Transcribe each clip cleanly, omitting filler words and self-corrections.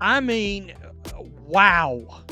I mean, wow.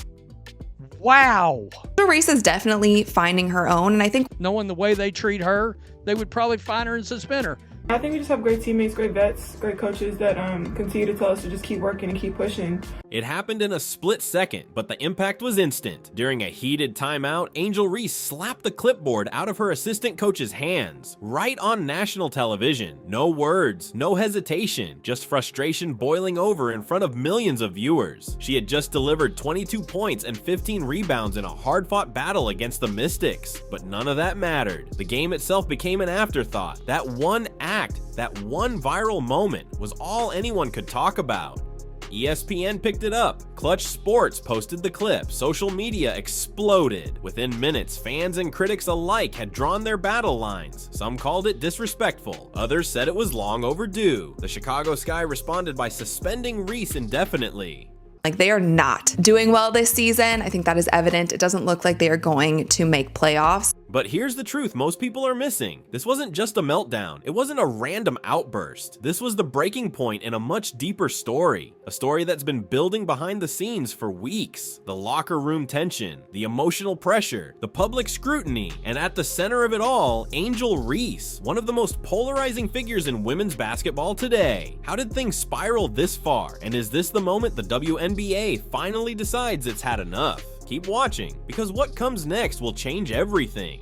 Wow. Reese is definitely finding her own, and I think Knowing the way they treat her, they would probably fine her and suspend her. I think we just have great teammates, great vets, great coaches that continue to tell us to just keep working and keep pushing. It happened in a split second, but the impact was instant. During a heated timeout, Angel Reese slapped the clipboard out of her assistant coach's hands, right on national television. No words, no hesitation, just frustration boiling over in front of millions of viewers. She had just delivered 22 points and 15 rebounds in a hard-fought battle against the Mystics, but none of that mattered. The game itself became an afterthought. That one act, that one viral moment was all anyone could talk about. ESPN picked it up, Clutch Sports posted the clip, social media exploded. Within minutes, fans and critics alike had drawn their battle lines. Some called it disrespectful, others said it was long overdue. The Chicago Sky responded by suspending Reese indefinitely. like they are not doing well this season. I think that is evident. It doesn't look like they are going to make playoffs. But here's the truth most people are missing. This wasn't just a meltdown. It wasn't a random outburst. This was the breaking point in a much deeper story. A story that's been building behind the scenes for weeks. The locker room tension, the emotional pressure, the public scrutiny, and at the center of it all, Angel Reese, one of the most polarizing figures in women's basketball today. How did things spiral this far? And is this the moment the WNBA finally decides it's had enough? Keep watching, because what comes next will change everything.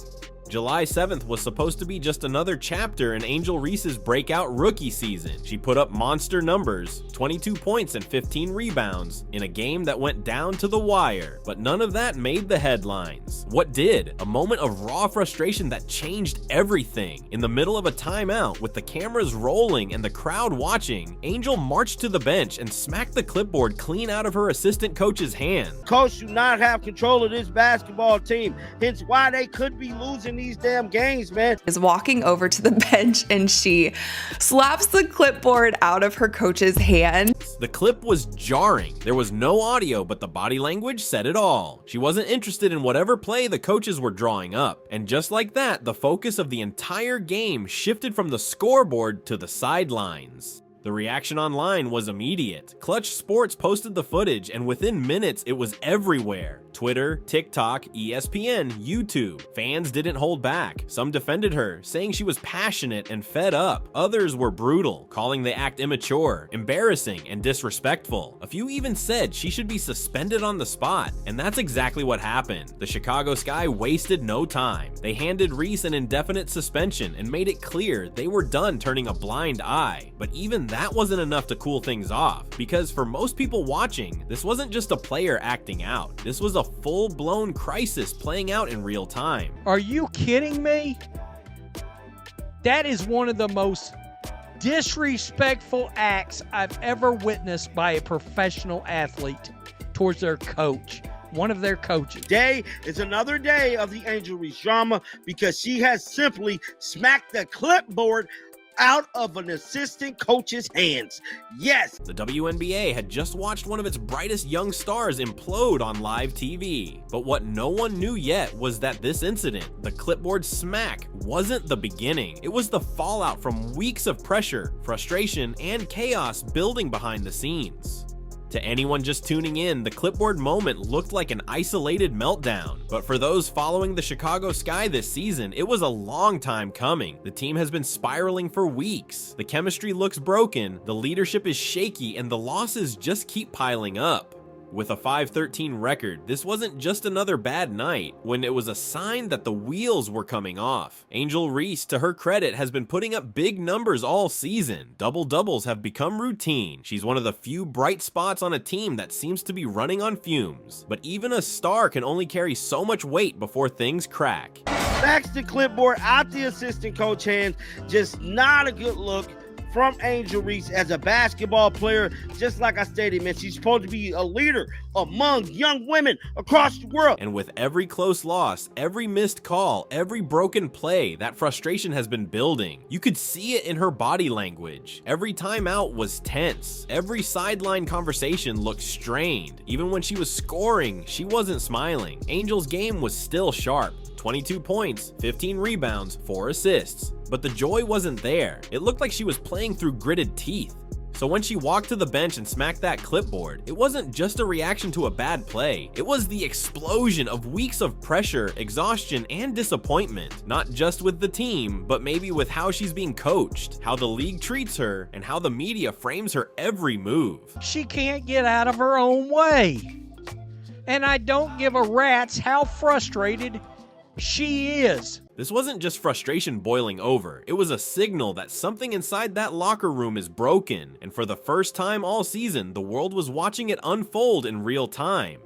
July 7th was supposed to be just another chapter in Angel Reese's breakout rookie season. She put up monster numbers, 22 points and 15 rebounds, in a game that went down to the wire, but none of that made the headlines. What did? A moment of raw frustration that changed everything. In the middle of a timeout, with the cameras rolling and the crowd watching, Angel marched to the bench and smacked the clipboard clean out of her assistant coach's hand. Coach do not have control of this basketball team, hence why they could be losing these damn games, man. Is walking over to the bench and she slaps the clipboard out of her coach's hand. The clip was jarring. There was no audio, but the body language said it all. She wasn't interested in whatever play the coaches were drawing up. And just like that, the focus of the entire game shifted from the scoreboard to the sidelines. The reaction online was immediate. Clutch Sports posted the footage, and within minutes, it was everywhere. Twitter, TikTok, ESPN, YouTube. Fans didn't hold back. Some defended her, saying she was passionate and fed up. Others were brutal, calling the act immature, embarrassing, and disrespectful. A few even said she should be suspended on the spot, and that's exactly what happened. The Chicago Sky wasted no time. They handed Reese an indefinite suspension and made it clear they were done turning a blind eye. But even that wasn't enough to cool things off, because for most people watching, this wasn't just a player acting out. This was a full-blown crisis playing out in real time. Are you kidding me? That is one of the most disrespectful acts I've ever witnessed by a professional athlete towards their coach, one of their coaches. Today is another day of the Angel Reese drama because she has simply smacked the clipboard out of an assistant coach's hands. Yes. The WNBA had just watched one of its brightest young stars implode on live TV. But what no one knew yet was that this incident, the clipboard smack, wasn't the beginning. It was the fallout from weeks of pressure, frustration, and chaos building behind the scenes. To anyone just tuning in, the clipboard moment looked like an isolated meltdown. But for those following the Chicago Sky this season, it was a long time coming. The team has been spiraling for weeks. The chemistry looks broken, the leadership is shaky, and the losses just keep piling up. With a 5-13 record, this wasn't just another bad night, when it was a sign that the wheels were coming off. Angel Reese, to her credit, has been putting up big numbers all season. Double-doubles have become routine. She's one of the few bright spots on a team that seems to be running on fumes. But even a star can only carry so much weight before things crack. Backs the clipboard out the assistant coach hands. Just not a good look from Angel Reese as a basketball player. Just like I stated, man, she's supposed to be a leader among young women across the world. And with every close loss, every missed call, every broken play, that frustration has been building. You could see it in her body language. Every timeout was tense. Every sideline conversation looked strained. Even when she was scoring, she wasn't smiling. Angel's game was still sharp. 22 points, 15 rebounds, 4 assists. But the joy wasn't there. It looked like she was playing through gritted teeth. So when she walked to the bench and smacked that clipboard, it wasn't just a reaction to a bad play. It was the explosion of weeks of pressure, exhaustion, and disappointment. Not just with the team, but maybe with how she's being coached, how the league treats her, and how the media frames her every move. She can't get out of her own way. And I don't give a rat's how frustrated she is. This wasn't just frustration boiling over, it was a signal that something inside that locker room is broken, and for the first time all season, the world was watching it unfold in real time.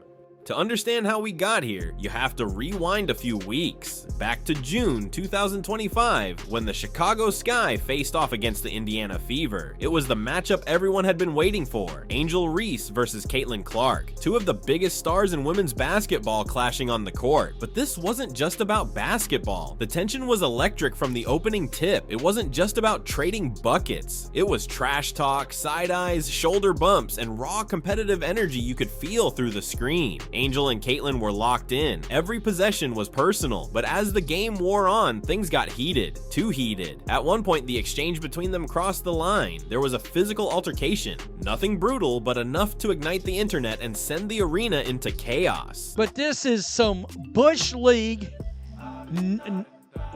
To understand how we got here, you have to rewind a few weeks, back to June 2025, when the Chicago Sky faced off against the Indiana Fever. It was the matchup everyone had been waiting for, Angel Reese versus Caitlin Clark, two of the biggest stars in women's basketball clashing on the court. But this wasn't just about basketball. The tension was electric from the opening tip. It wasn't just about trading buckets. It was trash talk, side eyes, shoulder bumps, and raw competitive energy you could feel through the screen. Angel and Caitlin were locked in. Every possession was personal, but as the game wore on, things got heated. Too heated. At one point, the exchange between them crossed the line. There was a physical altercation. Nothing brutal, but enough to ignite the internet and send the arena into chaos. But this is some Bush League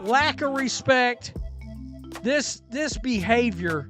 lack of respect. This behavior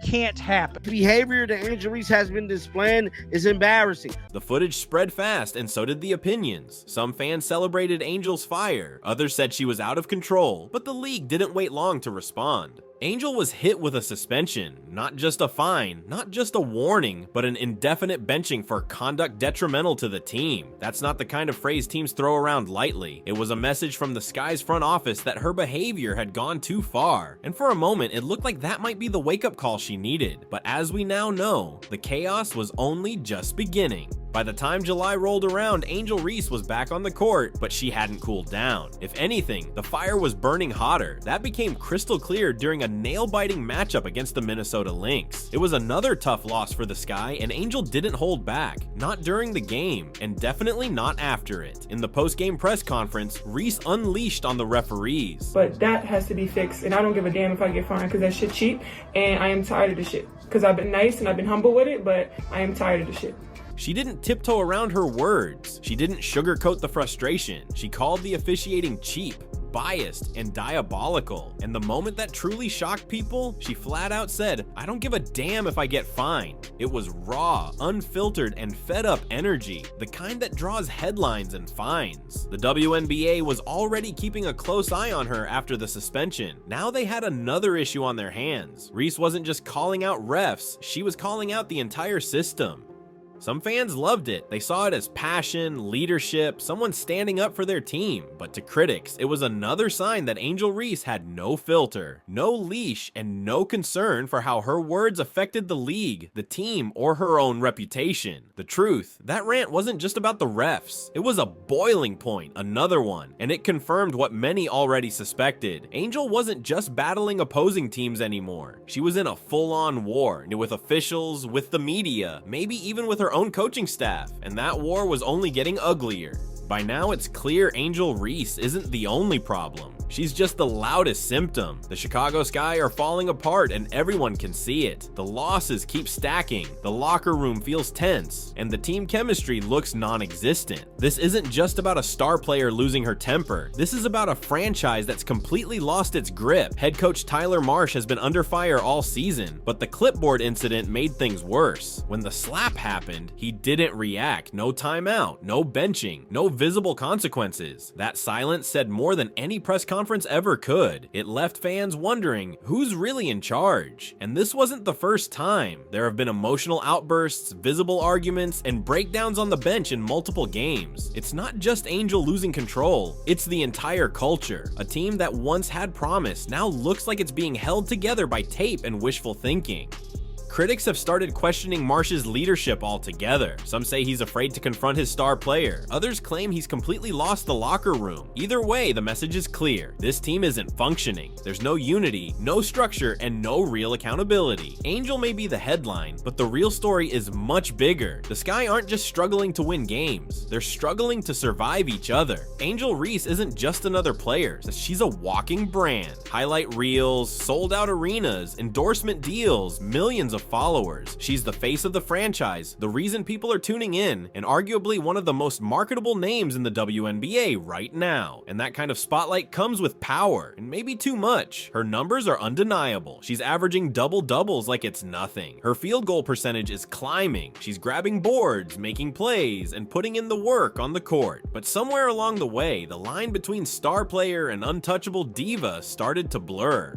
can't happen. The behavior that Angel Reese has been displaying is embarrassing. The footage spread fast, and so did the opinions. Some fans celebrated Angel's fire, others said she was out of control, but the league didn't wait long to respond. Angel was hit with a suspension, not just a fine, not just a warning, but an indefinite benching for conduct detrimental to the team. That's not the kind of phrase teams throw around lightly. It was a message from the Sky's front office that her behavior had gone too far, and for a moment it looked like that might be the wake-up call she needed. But as we now know, the chaos was only just beginning. By the time July rolled around, Angel Reese was back on the court, but she hadn't cooled down. If anything, the fire was burning hotter. That became crystal clear during a nail-biting matchup against the Minnesota Lynx. It was another tough loss for the Sky, and Angel didn't hold back. Not during the game, and definitely not after it. In the post-game press conference, Reese unleashed on the referees. But that has to be fixed, and I don't give a damn if I get fined because that shit cheap, and I am tired of the shit. Because I've been nice and I've been humble with it, but I am tired of the shit. She didn't tiptoe around her words. She didn't sugarcoat the frustration. She called the officiating cheap, biased, and diabolical. And the moment that truly shocked people, she flat out said, "I don't give a damn if I get fined." It was raw, unfiltered, and fed up energy, the kind that draws headlines and fines. The WNBA was already keeping a close eye on her after the suspension. Now they had another issue on their hands. Reese wasn't just calling out refs, she was calling out the entire system. Some fans loved it. They saw it as passion, leadership, someone standing up for their team. But to critics, it was another sign that Angel Reese had no filter, no leash, and no concern for how her words affected the league, the team, or her own reputation. The truth, that rant wasn't just about the refs. It was a boiling point, another one, and it confirmed what many already suspected. Angel wasn't just battling opposing teams anymore. She was in a full-on war with officials, with the media, maybe even with her own coaching staff, and that war was only getting uglier. By now, it's clear Angel Reese isn't the only problem. She's just the loudest symptom. The Chicago Sky are falling apart and everyone can see it. The losses keep stacking, the locker room feels tense, and the team chemistry looks non-existent. This isn't just about a star player losing her temper. This is about a franchise that's completely lost its grip. Head coach Tyler Marsh has been under fire all season, but the clipboard incident made things worse. When the slap happened, he didn't react. No timeout, no benching, no visible consequences. That silence said more than any press conference ever could. It left fans wondering who's really in charge. And this wasn't the first time. There have been emotional outbursts, visible arguments, and breakdowns on the bench in multiple games. It's not just Angel losing control, it's the entire culture. A team that once had promise now looks like it's being held together by tape and wishful thinking. Critics have started questioning Marsh's leadership altogether. Some say he's afraid to confront his star player. Others claim he's completely lost the locker room. Either way, the message is clear. This team isn't functioning. There's no unity, no structure, and no real accountability. Angel may be the headline, but the real story is much bigger. The Sky aren't just struggling to win games. They're struggling to survive each other. Angel Reese isn't just another player. She's a walking brand. Highlight reels, sold out arenas, endorsement deals, millions of of followers. She's the face of the franchise, the reason people are tuning in, and arguably one of the most marketable names in the WNBA right now. And that kind of spotlight comes with power, and maybe too much. Her numbers are undeniable. She's averaging double-doubles like it's nothing. Her field goal percentage is climbing. She's grabbing boards, making plays, and putting in the work on the court. But somewhere along the way, the line between star player and untouchable diva started to blur.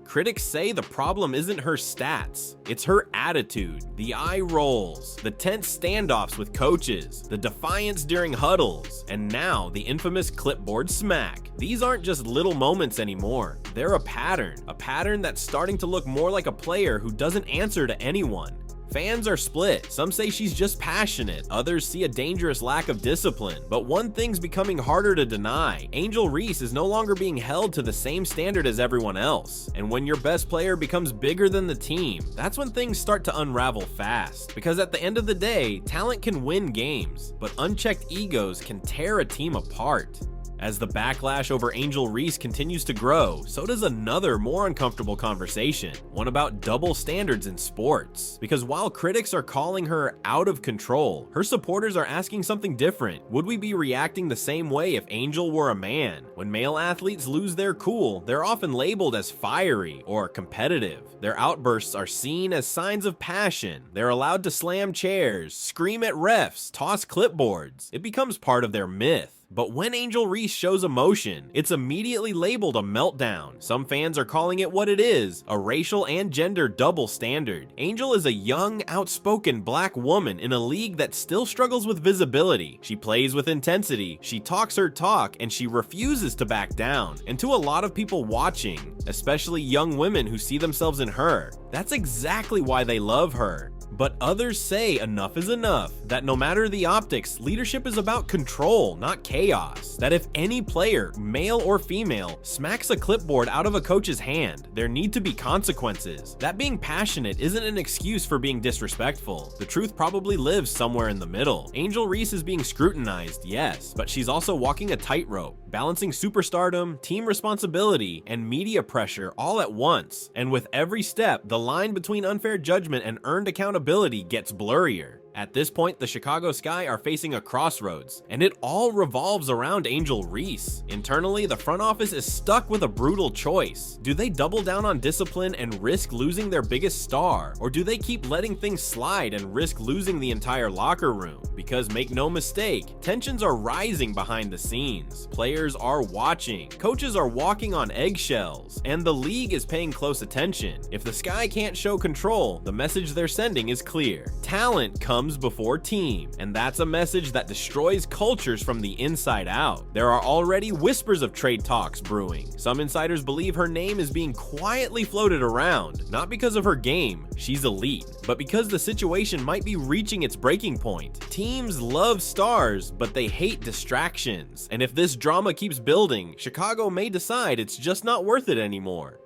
Critics say the problem isn't her stats, it's her attitude, the eye rolls, the tense standoffs with coaches, the defiance during huddles, and now the infamous clipboard smack. These aren't just little moments anymore, they're a pattern that's starting to look more like a player who doesn't answer to anyone. Fans are split. Some say she's just passionate. Others see a dangerous lack of discipline. But one thing's becoming harder to deny. Angel Reese is no longer being held to the same standard as everyone else. And when your best player becomes bigger than the team, that's when things start to unravel fast. Because at the end of the day, talent can win games, but unchecked egos can tear a team apart. As the backlash over Angel Reese continues to grow, so does another more uncomfortable conversation, one about double standards in sports. Because while critics are calling her out of control, her supporters are asking something different. Would we be reacting the same way if Angel were a man? When male athletes lose their cool, they're often labeled as fiery or competitive. Their outbursts are seen as signs of passion. They're allowed to slam chairs, scream at refs, toss clipboards. It becomes part of their myth. But when Angel Reese shows emotion, it's immediately labeled a meltdown. Some fans are calling it what it is, a racial and gender double standard. Angel is a young, outspoken black woman in a league that still struggles with visibility. She plays with intensity, she talks her talk, and she refuses to back down. And to a lot of people watching, especially young women who see themselves in her, that's exactly why they love her. But others say enough is enough, that no matter the optics, leadership is about control, not chaos. That if any player, male or female, smacks a clipboard out of a coach's hand, there need to be consequences. That being passionate isn't an excuse for being disrespectful. The truth probably lives somewhere in the middle. Angel Reese is being scrutinized, yes, but she's also walking a tightrope, balancing superstardom, team responsibility, and media pressure all at once. And with every step, the line between unfair judgment and earned accountability gets blurrier. At this point, the Chicago Sky are facing a crossroads, and it all revolves around Angel Reese. Internally, the front office is stuck with a brutal choice. Do they double down on discipline and risk losing their biggest star? Or do they keep letting things slide and risk losing the entire locker room? Because make no mistake, tensions are rising behind the scenes. Players are watching, coaches are walking on eggshells, and the league is paying close attention. If the Sky can't show control, the message they're sending is clear. Talent comes before team, and that's a message that destroys cultures from the inside out. There are already whispers of trade talks brewing. Some insiders believe her name is being quietly floated around, not because of her game, she's elite, but because the situation might be reaching its breaking point. Teams love stars, but they hate distractions, and if this drama keeps building, Chicago may decide it's just not worth it anymore.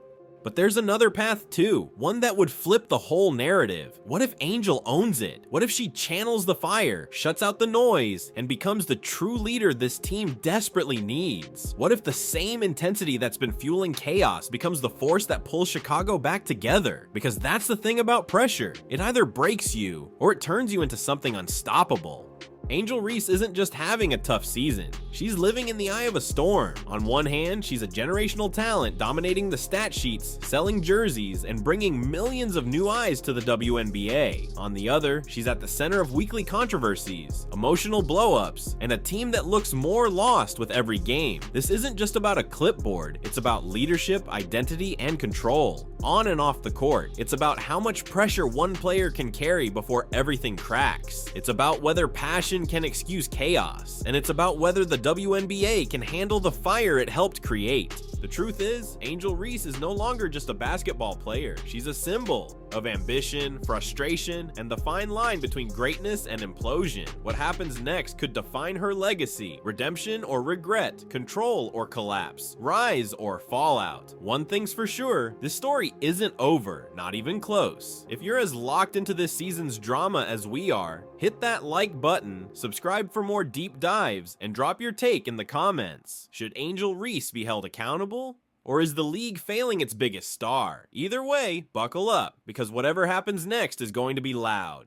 But there's another path too, one that would flip the whole narrative. What if Angel owns it? What if she channels the fire, shuts out the noise, and becomes the true leader this team desperately needs? What if the same intensity that's been fueling chaos becomes the force that pulls Chicago back together? Because that's the thing about pressure. It either breaks you, or it turns you into something unstoppable. Angel Reese isn't just having a tough season, she's living in the eye of a storm. On one hand, she's a generational talent dominating the stat sheets, selling jerseys, and bringing millions of new eyes to the WNBA. On the other, she's at the center of weekly controversies, emotional blow-ups, and a team that looks more lost with every game. This isn't just about a clipboard, it's about leadership, identity, and control. On and off the court, it's about how much pressure one player can carry before everything cracks. It's about whether passion can excuse chaos, and it's about whether the WNBA can handle the fire it helped create. The truth is, Angel Reese is no longer just a basketball player. She's a symbol of ambition, frustration, and the fine line between greatness and implosion. What happens next could define her legacy: redemption or regret, control or collapse, rise or fallout. One thing's for sure, this story isn't over, not even close. If you're as locked into this season's drama as we are, hit that like button, subscribe for more deep dives, and drop your take in the comments. Should Angel Reese be held accountable Or is the league failing its biggest star? Either way, buckle up, because whatever happens next is going to be loud.